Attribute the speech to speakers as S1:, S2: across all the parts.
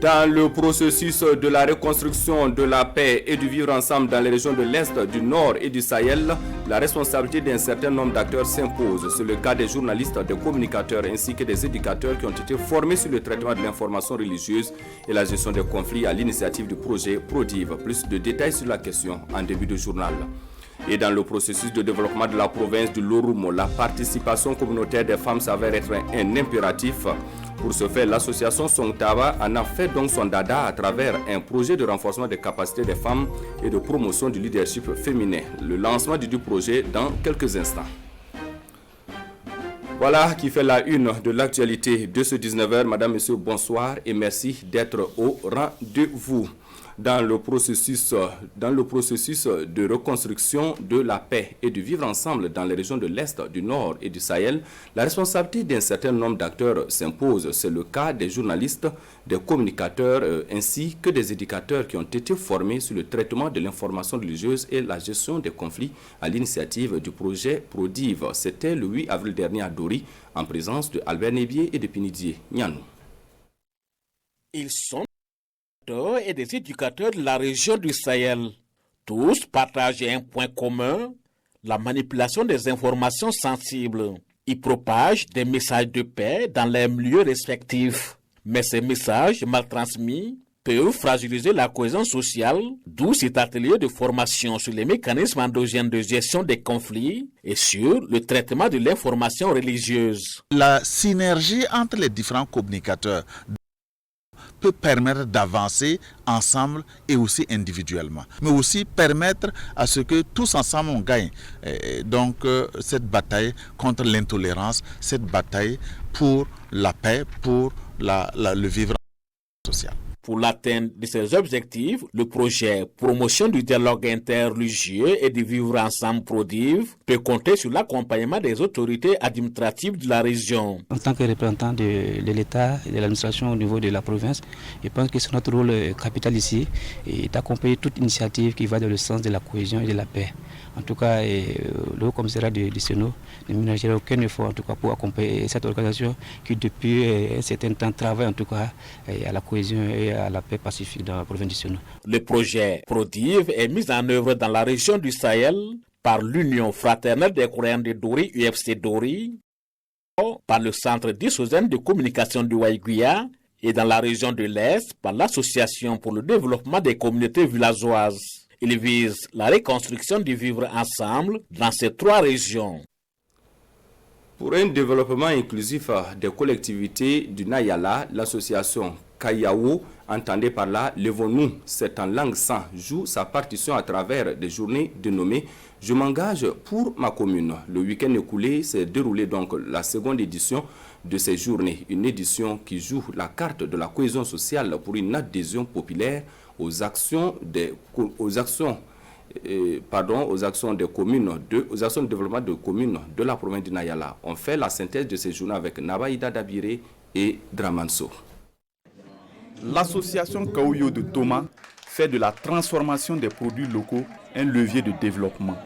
S1: Dans le processus de la reconstruction de la paix et du vivre ensemble dans les régions de l'Est, du Nord et du Sahel, la responsabilité d'un certain nombre d'acteurs s'impose. C'est le cas des journalistes, des communicateurs ainsi que des éducateurs qui ont été formés sur le traitement de l'information religieuse et la gestion des conflits à l'initiative du projet Prodive. Plus de détails sur la question en début de journal. Et dans le processus de développement de la province du Loromo, la participation communautaire des femmes s'avère être un impératif. Pour ce faire, l'association Songtaba en a fait donc son dada à travers un projet de renforcement des capacités des femmes et de promotion du leadership féminin. Le lancement du projet dans quelques instants. Voilà qui fait la une de l'actualité de ce 19h. Madame, Monsieur, bonsoir et merci d'être au rendez-vous. Dans le processus de reconstruction de la paix et de vivre ensemble dans les régions de l'Est, du Nord et du Sahel, la responsabilité d'un certain nombre d'acteurs s'impose. C'est le cas des journalistes, des communicateurs ainsi que des éducateurs qui ont été formés sur le traitement de l'information religieuse et la gestion des conflits à l'initiative du projet Prodive. C'était le 8 avril dernier à Dori, en présence de Albert Nébier et de Pinidier Nianou.
S2: Ils sont et des éducateurs de la région du Sahel. Tous partagent un point commun, la manipulation des informations sensibles. Ils propagent des messages de paix dans leurs milieux respectifs. Mais ces messages mal transmis peuvent fragiliser la cohésion sociale, d'où cet atelier de formation sur les mécanismes endogènes de gestion des conflits et sur le traitement de l'information religieuse.
S3: La synergie entre les différents communicateurs peut permettre d'avancer ensemble et aussi individuellement, mais aussi permettre à ce que tous ensemble on gagne. Donc cette bataille contre l'intolérance, cette bataille pour la paix, pour le vivre social.
S2: Pour l'atteinte de ces objectifs, le projet Promotion du dialogue interreligieux et du vivre ensemble Prodive peut compter sur l'accompagnement des autorités administratives de la région.
S4: En tant que représentant de l'État et de l'administration au niveau de la province, je pense que c'est notre rôle capital ici et d'accompagner toute initiative qui va dans le sens de la cohésion et de la paix. En tout cas, le Haut Commissariat du Sénat ne ménagerait aucun effort en tout cas, pour accompagner cette organisation qui depuis un certain temps travaille en tout cas à la cohésion et à la paix pacifique dans la province du Sénat.
S2: Le projet Prodive est mis en œuvre dans la région du Sahel par l'Union fraternelle des Coréens de Dori, UFC Dori, par le Centre diocésain de communication du Waïguia et dans la région de l'Est par l'Association pour le développement des communautés villageoises. Il vise la reconstruction du vivre ensemble dans ces trois régions.
S1: Pour un développement inclusif des collectivités du Nayala, l'association Kayawo, entendez par là, Levons-nous, c'est en langue sans, joue sa partition à travers des journées dénommées « Je m'engage pour ma commune ». Le week-end écoulé s'est déroulé donc la seconde édition de ces journées, une édition qui joue la carte de la cohésion sociale pour une adhésion populaire aux actions de développement de communes de la province du Nayala. On fait la synthèse de ces journées avec Nabaïda Dabiré et Dramanso.
S5: L'association Kaouyo de Thomas fait de la transformation des produits locaux un levier de développement.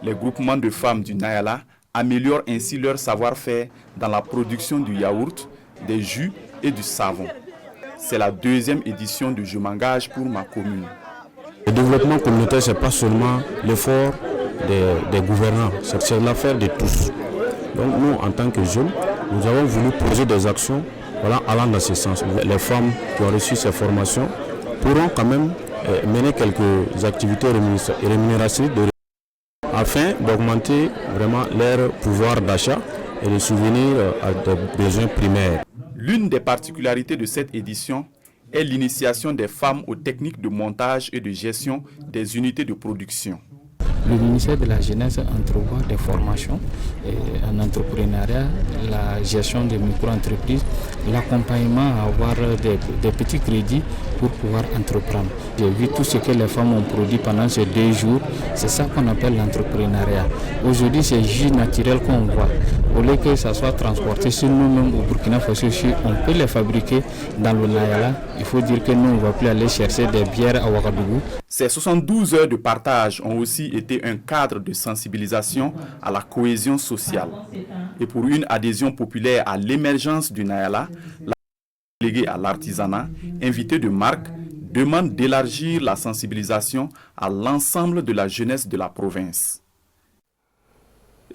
S5: Les groupements de femmes du Nayala améliorent ainsi leur savoir-faire dans la production du yaourt, des jus et du savon. C'est la deuxième édition de Je m'engage pour ma commune.
S6: Le développement communautaire, ce n'est pas seulement l'effort des gouvernants, c'est l'affaire de tous. Donc nous, en tant que jeunes, nous avons voulu poser des actions allant dans ce sens. Les femmes qui ont reçu ces formations pourront quand même mener quelques activités rémunératrices afin d'augmenter vraiment leur pouvoir d'achat et de subvenir à des besoins primaires.
S5: L'une des particularités de cette édition est l'initiation des femmes aux techniques de montage et de gestion des unités de production.
S7: Le ministère de la Jeunesse entrevoit des formations en entrepreneuriat, la gestion des micro-entreprises, l'accompagnement à avoir des petits crédits pour pouvoir entreprendre. J'ai vu tout ce que les femmes ont produit pendant ces 2 jours, c'est ça qu'on appelle l'entrepreneuriat. Aujourd'hui, c'est jus naturel qu'on voit. Au lieu que ça soit transporté sur nous-mêmes au Burkina Faso, on peut les fabriquer dans le Nayala. Il faut dire que nous, on ne va plus aller chercher des bières à Ouagadougou.
S5: Ces 72 heures de partage ont aussi été un cadre de sensibilisation à la cohésion sociale. Et pour une adhésion populaire à l'émergence du Nayala, Délégués à l'artisanat, invités de marque, demandent d'élargir la sensibilisation à l'ensemble de la jeunesse de la province.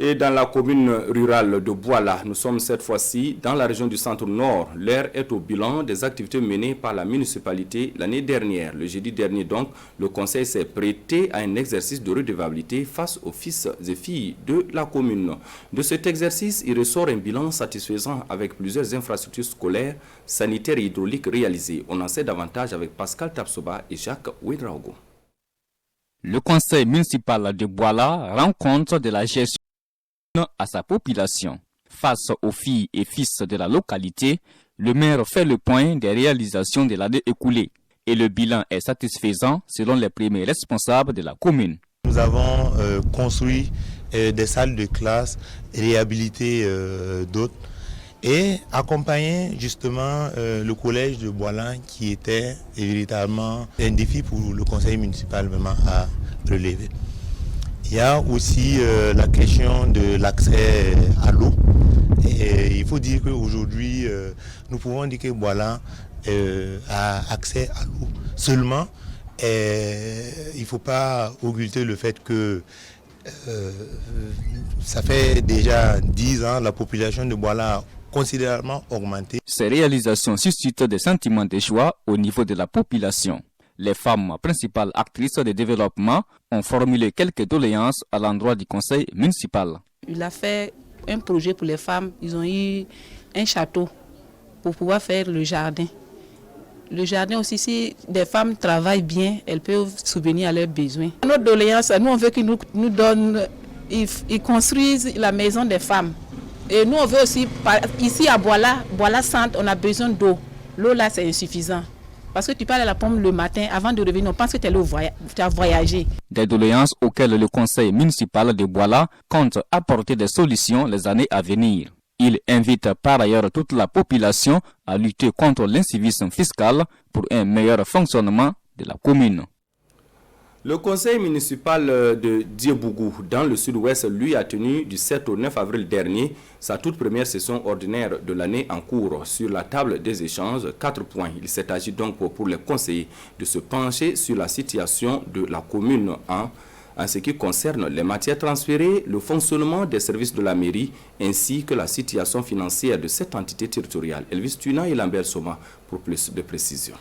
S1: Et dans la commune rurale de Bouala, nous sommes cette fois-ci dans la région du centre-nord. L'heure est au bilan des activités menées par la municipalité l'année dernière. Le jeudi dernier donc, le conseil s'est prêté à un exercice de redevabilité face aux fils et filles de la commune. De cet exercice, il ressort un bilan satisfaisant avec plusieurs infrastructures scolaires, sanitaires et hydrauliques réalisées. On en sait davantage avec Pascal Tapsoba et Jacques Ouedraogo.
S8: Le conseil municipal de Bouala rend compte de la gestion à sa population. Face aux filles et fils de la localité, le maire fait le point des réalisations de l'année écoulée et le bilan est satisfaisant selon les premiers responsables de la commune.
S9: Nous avons construit des salles de classe, réhabilité d'autres et accompagné justement le collège de Bouala qui était véritablement un défi pour le conseil municipal vraiment à relever. Il y a aussi la question de l'accès à l'eau. Il faut dire qu'aujourd'hui, nous pouvons dire que Bouala a accès à l'eau. Seulement, il ne faut pas occulter le fait que ça fait déjà 10 ans, la population de Bouala a considérablement augmenté.
S8: Ces réalisations suscitent des sentiments de joie au niveau de la population. Les femmes principales actrices de développement ont formulé quelques doléances à l'endroit du conseil municipal.
S10: Il a fait un projet pour les femmes. Ils ont eu un château pour pouvoir faire le jardin. Le jardin aussi, si des femmes travaillent bien, elles peuvent subvenir à leurs besoins. Notre doléance, nous on veut qu'ils nous donnent, ils construisent la maison des femmes. Et nous on veut aussi, ici à Bouala Centre, on a besoin d'eau. L'eau là c'est insuffisant. Parce que tu parles à la pompe le matin, avant de revenir, on pense que tu as voyagé.
S8: Des doléances auxquelles le conseil municipal de Bouala compte apporter des solutions les années à venir. Il invite par ailleurs toute la population à lutter contre l'incivisme fiscal pour un meilleur fonctionnement de la commune.
S1: Le conseil municipal de Diebougou, dans le sud-ouest, lui a tenu du 7 au 9 avril dernier sa toute première session ordinaire de l'année en cours. Sur la table des échanges, 4 points. Il s'est agi donc pour les conseillers de se pencher sur la situation de la commune en ce qui concerne les matières transférées, le fonctionnement des services de la mairie, ainsi que la situation financière de cette entité territoriale. Elvis Tuna et Lambert Soma pour plus de précisions.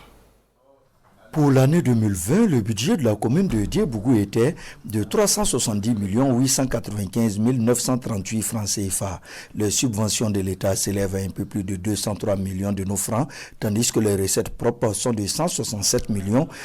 S11: Pour l'année 2020, le budget de la commune de Diebougou était de 370 895 938 francs CFA. Les subventions de l'État s'élèvent à un peu plus de 203 millions de nos francs, tandis que les recettes propres sont de 167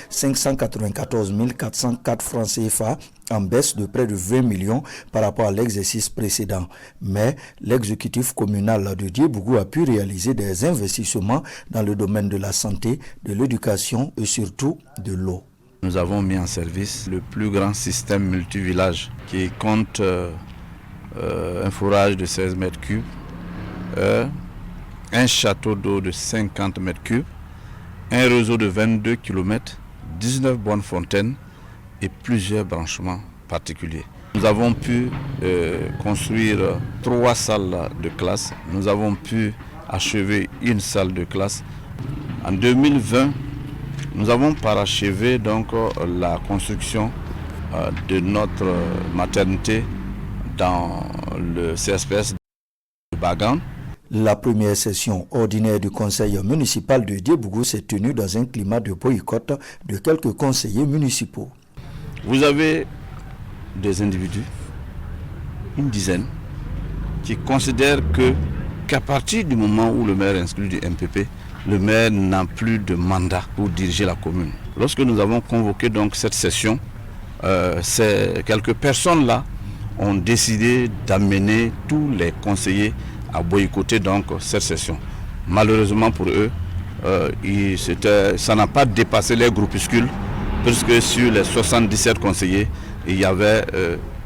S11: 594 404 francs CFA, en baisse de près de 20 millions par rapport à l'exercice précédent. Mais l'exécutif communal de Diebougou a pu réaliser des investissements dans le domaine de la santé, de l'éducation et surtout de l'eau.
S3: Nous avons mis en service le plus grand système multivillage qui compte un forage de 16 mètres cubes, un château d'eau de 50 mètres cubes, un réseau de 22 km, 19 bonnes fontaines et plusieurs branchements particuliers. Nous avons pu construire 3 salles de classe. Nous avons pu achever une salle de classe. En 2020, nous avons parachevé donc la construction de notre maternité dans le CSPS de Bagan.
S11: La première session ordinaire du conseil municipal de Diebougou s'est tenue dans un climat de boycott de quelques conseillers municipaux.
S3: Vous avez des individus, une dizaine, qui considèrent qu'à partir du moment où le maire inscrit du MPP, le maire n'a plus de mandat pour diriger la commune. Lorsque nous avons convoqué donc cette session, quelques personnes-là ont décidé d'amener tous les conseillers à boycotter donc cette session. Malheureusement pour eux, ça n'a pas dépassé les groupuscules, puisque sur les 77 conseillers, il y avait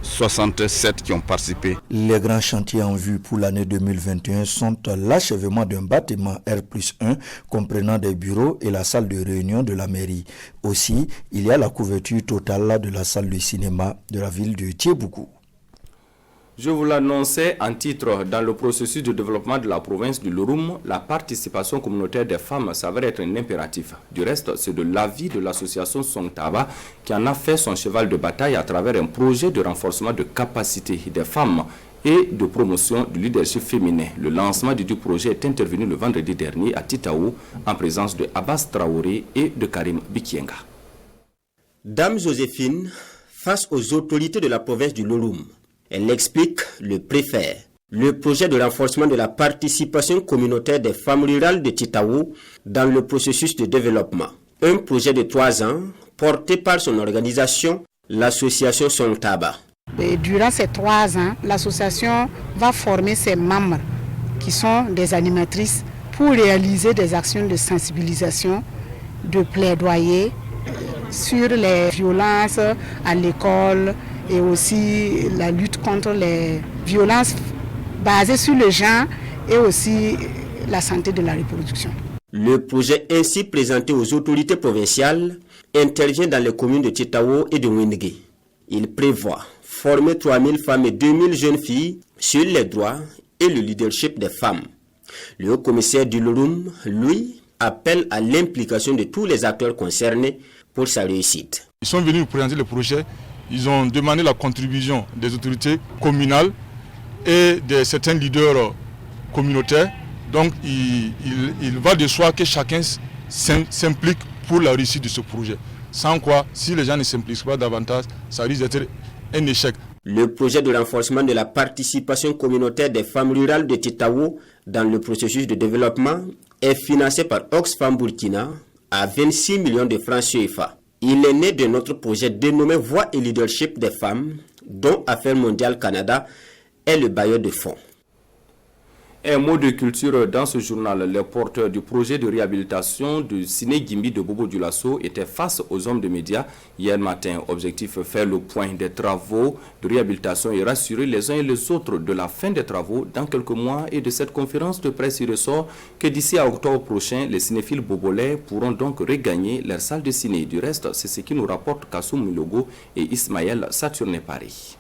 S3: 67 qui ont participé.
S11: Les grands chantiers en vue pour l'année 2021 sont l'achèvement d'un bâtiment R+1 comprenant des bureaux et la salle de réunion de la mairie. Aussi, il y a la couverture totale de la salle de cinéma de la ville de Diebougou.
S1: Je vous l'annonçais en titre, dans le processus de développement de la province du Loroum, la participation communautaire des femmes s'avère être un impératif. Du reste, c'est de l'avis de l'association Songtaba qui en a fait son cheval de bataille à travers un projet de renforcement de capacité des femmes et de promotion du leadership féminin. Le lancement du projet est intervenu le vendredi dernier à Titaou en présence de Abbas Traoré et de Karim Bikienga.
S12: Dame Joséphine, face aux autorités de la province du Loroum, elle explique le préfère. Le projet de renforcement de la participation communautaire des femmes rurales de Titaou dans le processus de développement. Un projet de 3 ans porté par son organisation, l'association Songtaba.
S13: Et durant ces 3 ans, l'association va former ses membres qui sont des animatrices pour réaliser des actions de sensibilisation, de plaidoyer sur les violences à l'école et aussi la lutte contre les violences basées sur le genre et aussi la santé de la reproduction.
S12: Le projet ainsi présenté aux autorités provinciales intervient dans les communes de Titaou et de Wingue. Il prévoit former 3000 femmes et 2000 jeunes filles sur les droits et le leadership des femmes. Le haut-commissaire du Loroum, lui, appelle à l'implication de tous les acteurs concernés pour sa réussite.
S14: Ils sont venus présenter le projet, ils ont demandé la contribution des autorités communales et de certains leaders communautaires. Donc il va de soi que chacun s'implique pour la réussite de ce projet. Sans quoi, si les gens ne s'impliquent pas davantage, ça risque d'être un échec.
S12: Le projet de renforcement de la participation communautaire des femmes rurales de Titaou dans le processus de développement est financé par Oxfam Burkina à 26 millions de francs CFA. Il est né de notre projet dénommé Voix et Leadership des femmes, dont Affaires mondiales Canada est le bailleur de fonds.
S1: Un mot de culture dans ce journal. Les porteurs du projet de réhabilitation du Ciné Gimbi de Bobo Dioulasso étaient face aux hommes de médias hier matin. Objectif, faire le point des travaux de réhabilitation et rassurer les uns et les autres de la fin des travaux dans quelques mois. Et de cette conférence de presse, il ressort que d'ici à octobre prochain, les cinéphiles bobolais pourront donc regagner leur salle de ciné. Du reste, c'est ce qui nous rapporte Kassoum Milogo et Ismaël Saturné Paris.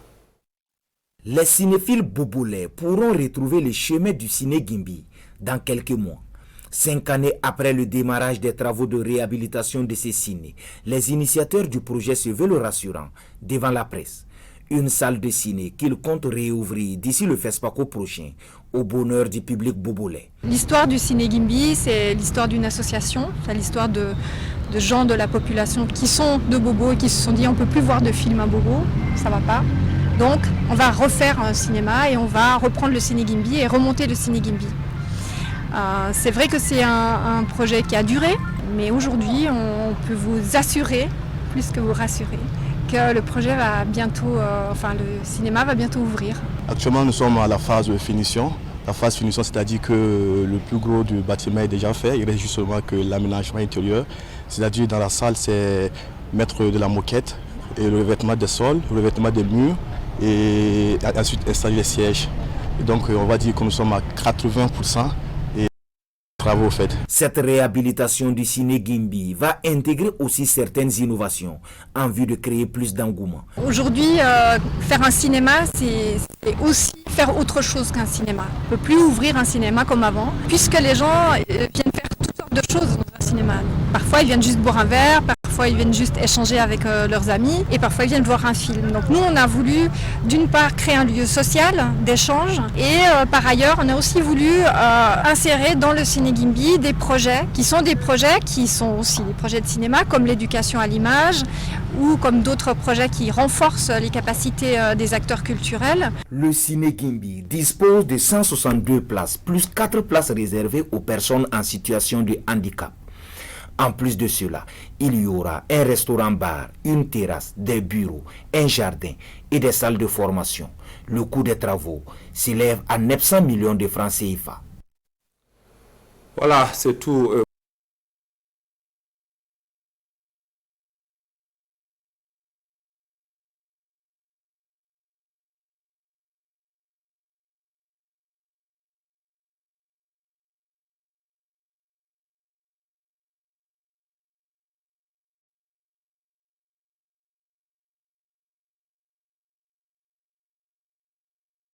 S15: Les cinéphiles bobolais pourront retrouver le chemin du Ciné Gimbi dans quelques mois. 5 années après le démarrage des travaux de réhabilitation de ces ciné, les initiateurs du projet se veulent rassurants devant la presse. Une salle de ciné qu'ils comptent réouvrir d'ici le FESPACO prochain, au bonheur du public bobolais.
S16: L'histoire du Ciné Gimbi, c'est l'histoire d'une association, c'est l'histoire de gens de la population qui sont de Bobo et qui se sont dit on ne peut plus voir de films à Bobo, ça va pas. Donc on va refaire un cinéma et on va reprendre le Ciné Gimbi et remonter le Ciné Gimbi. C'est vrai que c'est un projet qui a duré, mais aujourd'hui on peut vous assurer, plus que vous rassurer, que le projet va bientôt, le cinéma va bientôt ouvrir.
S17: Actuellement nous sommes à la phase de finition. La phase finition, c'est-à-dire que le plus gros du bâtiment est déjà fait, il reste justement que l'aménagement intérieur. C'est-à-dire dans la salle, c'est mettre de la moquette et le revêtement des sols, le revêtement des murs et ensuite installer les sièges. Et donc on va dire que nous sommes à 80% et travaux faits.
S15: Cette réhabilitation du Ciné Gimbi va intégrer aussi certaines innovations en vue de créer plus d'engouement.
S16: Aujourd'hui, faire un cinéma, c'est aussi faire autre chose qu'un cinéma. On ne peut plus ouvrir un cinéma comme avant, puisque les gens viennent faire toutes sortes de choses dans un cinéma. Parfois, ils viennent juste boire un verre, parfois, ils viennent juste échanger avec leurs amis, et parfois, ils viennent voir un film. Donc nous, on a voulu, d'une part, créer un lieu social d'échange, et par ailleurs, on a aussi voulu insérer dans le Ciné Gimbi des projets qui sont aussi des projets de cinéma, comme l'éducation à l'image, ou comme d'autres projets qui renforcent les capacités des acteurs culturels.
S15: Le Ciné Gimbi dispose de 162 places, plus 4 places réservées aux personnes en situation de handicap. En plus de cela, il y aura un restaurant-bar, une terrasse, des bureaux, un jardin et des salles de formation. Le coût des travaux s'élève à 900 millions de francs CFA.
S1: Voilà, c'est tout